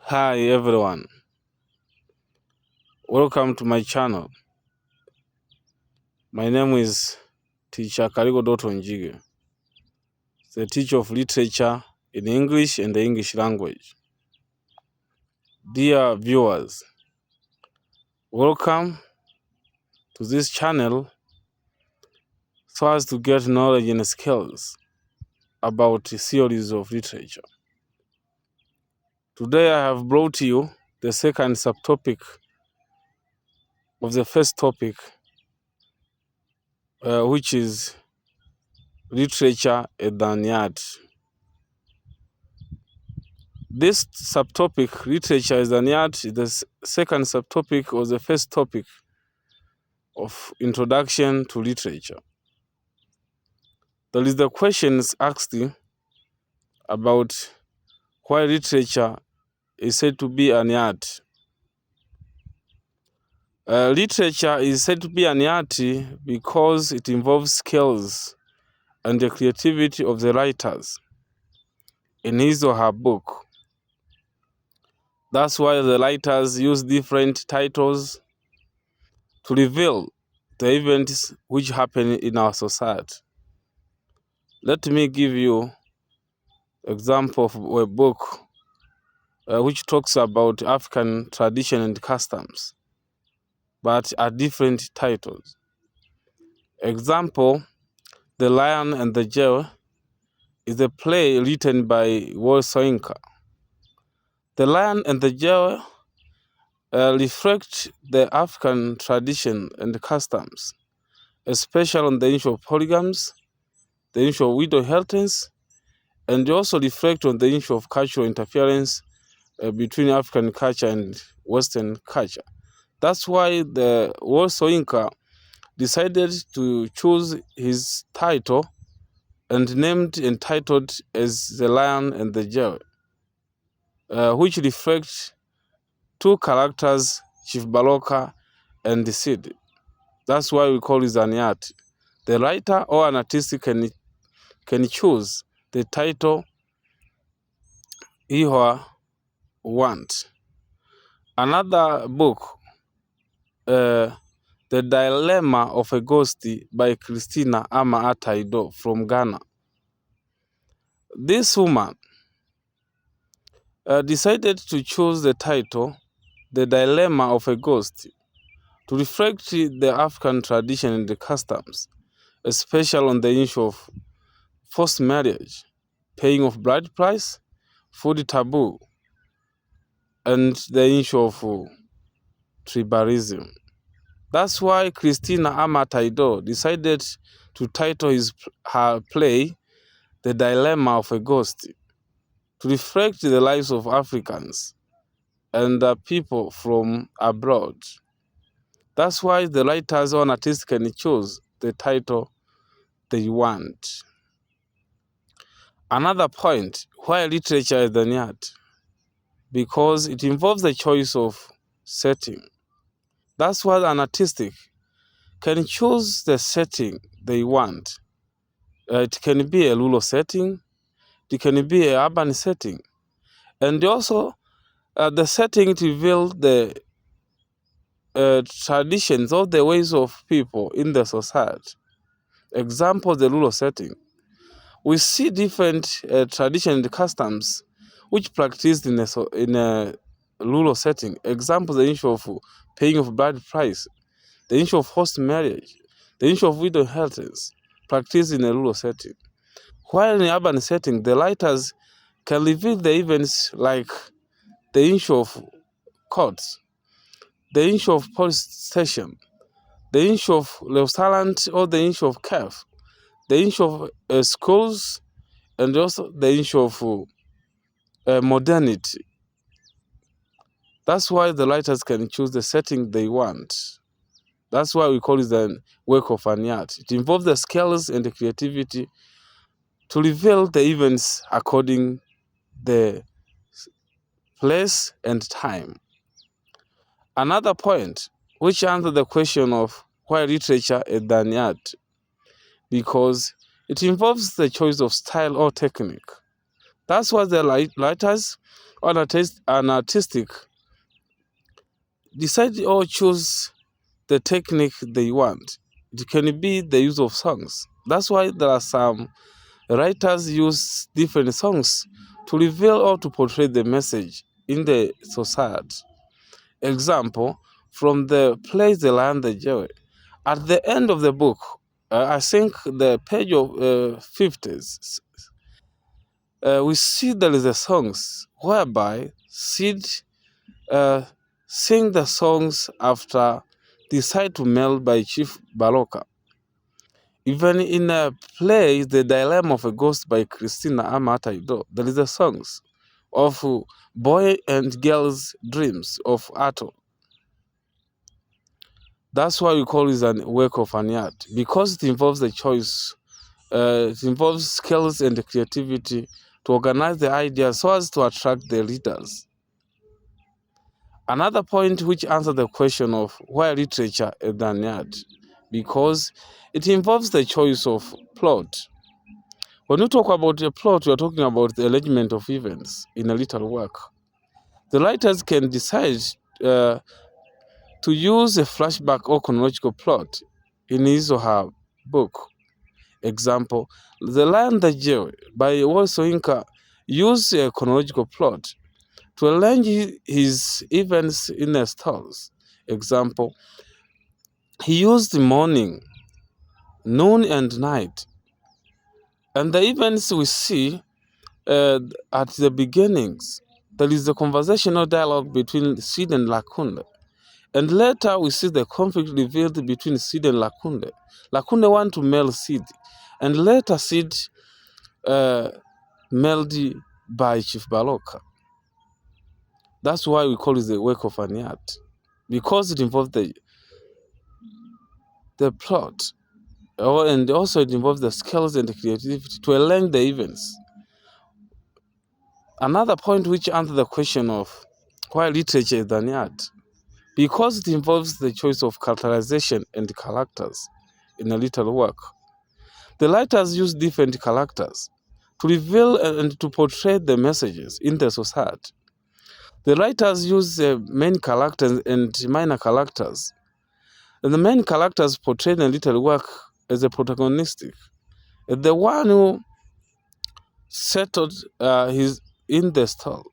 Hi everyone, welcome to my channel. My name is teacher Kaligo Dotto Njige, the teacher of literature in English and the English language. Dear viewers, welcome to this channel so as to get knowledge and skills about theories of literature. Today I have brought you the second subtopic of the first topic, which is literature and an art. This subtopic, literature is an art, is the second subtopic or the first topic of introduction to literature. There is the questions asked about why literature is said to be an art. Literature is said to be an art because it involves skills and the creativity of the writers in his or her book. That's why the writers use different titles to reveal the events which happen in our society. Let me give you example of a book which talks about African tradition and customs, but are different titles. Example, The Lion and the Jewel is a play written by Soyinka. The Lion and the Jewel reflect the African tradition and customs, especially on the issue of polygams, the issue of widow inheritance, and they also reflect on the issue of cultural interference between African culture and Western culture. That's why the Soyinka decided to choose his title and entitled as The Lion and the Jewel, which reflects two characters, Chief Baloka and the Cid. That's why we call it an art. The writer or an artist can choose the title he or wants. Another book, The Dilemma of a Ghost by Christina Ama Ataido from Ghana. This woman decided to choose the title, The Dilemma of a Ghost, to reflect the African tradition and the customs, especially on the issue of forced marriage, paying of bride price, food taboo, and the issue of tribalism. That's why Christina Amataido decided to title her play The Dilemma of a Ghost, to reflect the lives of Africans and people from abroad. That's why the writers or artists can choose the title they want. Another point, why literature is an art? Because it involves the choice of setting. That's why an artistic can choose the setting they want. It can be a rural setting, it can be an urban setting, and also the setting to reveal the traditions or the ways of people in the society. Example, the rural setting. We see different traditions and customs which practiced in a rural setting. Example, the issue of paying of bride price, the issue of forced marriage, the issue of widow inheritance, practiced in a rural setting. While in urban setting, the writers can reveal the events like the issue of courts, the issue of police station, the issue of restaurant or the issue of cafe, the issue of schools, and also the issue of modernity. That's why the writers can choose the setting they want. That's why we call it the work of an art. It involves the skills and the creativity to reveal the events according the place and time. Another point which answers the question of why literature is an art, because it involves the choice of style or technique. That's why the writers on an artistic decide or choose the technique they want. It can be the use of songs. That's why there are some writers use different songs to reveal or to portray the message in the society. Example, from the play The Lion the Jewel. At the end of the book, I think the page of 50s, we see there is a songs whereby Sid sing the songs after decide to melt by Chief Baroka. Even in a play, The Dilemma of a Ghost by Christina Amataido, there is a songs of boy and girl's dreams of Ato. That's why we call it a work of an art, because it involves the choice, it involves skills and creativity to organize the ideas so as to attract the readers. Another point which answers the question of why literature is an art, because it involves the choice of plot. When you talk about a plot, we are talking about the arrangement of events in a literary work. The writers can decide to use a flashback or chronological plot in his or her book. Example, The Lion the Jewel by Walter Inca used a chronological plot to arrange his events in a stories. Example, he used morning, noon, and night. And the events we see at the beginnings, there is a conversational dialogue between Sid and Lakunde. And later we see the conflict revealed between Sid and Lakunde. Lakunde want to marry Sid. And later Sid married by Chief Baloka. That's why we call it the work of an art. Because it involves the plot. And also it involves the skills and the creativity to align the events. Another point which answers the question of why literature is an art, because it involves the choice of characterization and characters in a literary work. The writers use different characters to reveal and to portray the messages in the society. The writers use main characters and minor characters. And the main characters portrayed in a literary work as a protagonistic. The one who settled his in the story.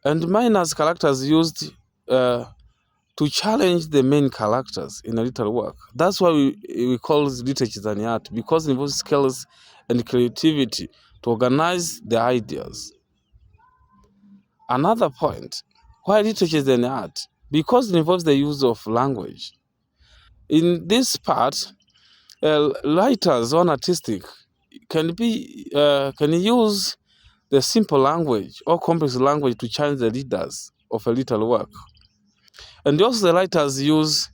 And minor characters used to challenge the main characters in a literary work. That's why we call literature an art, because it involves skills and creativity to organize the ideas. Another point, why literature is an art, because it involves the use of language. In this part, writers on artistic can use the simple language or complex language to challenge the readers of a literary work. And also the writers use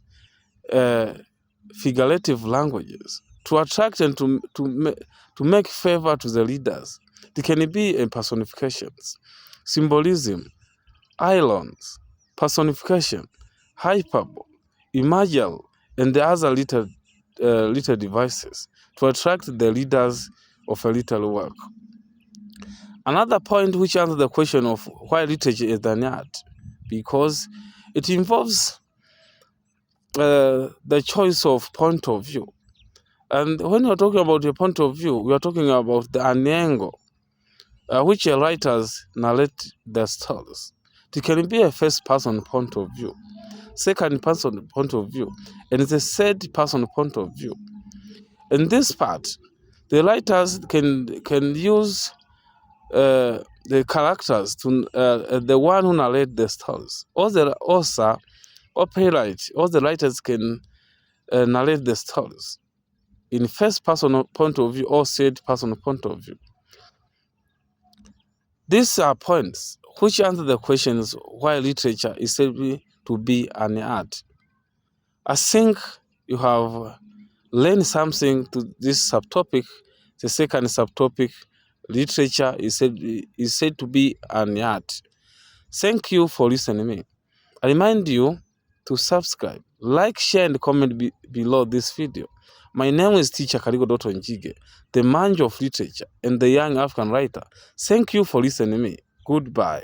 figurative languages to attract and to make favor to the readers. They can be personifications, symbolism, islands, personification, hyperbole, imagery, and the other little devices to attract the readers of a literary work. Another point which answers the question of why literature is an art, because it involves the choice of point of view. And when you're talking about a point of view, we are talking about an angle which writers narrate their stories. It can be a first person point of view, second person point of view, and it's a third person point of view. In this part, the writers can use the characters to the one who narrate the stories, or the author or playwright, or the writers can narrate the stories in first person point of view or third person point of view. These are points which answer the questions why literature is said to be an art. I think you have learned something to this subtopic. The second subtopic, literature is said to be an art. Thank you for listening to me. I remind you to subscribe, like, share, and comment below this video. My name is Teacher Kaligo Dotto Njige, the man of literature and the young African writer. Thank you for listening to me. Goodbye.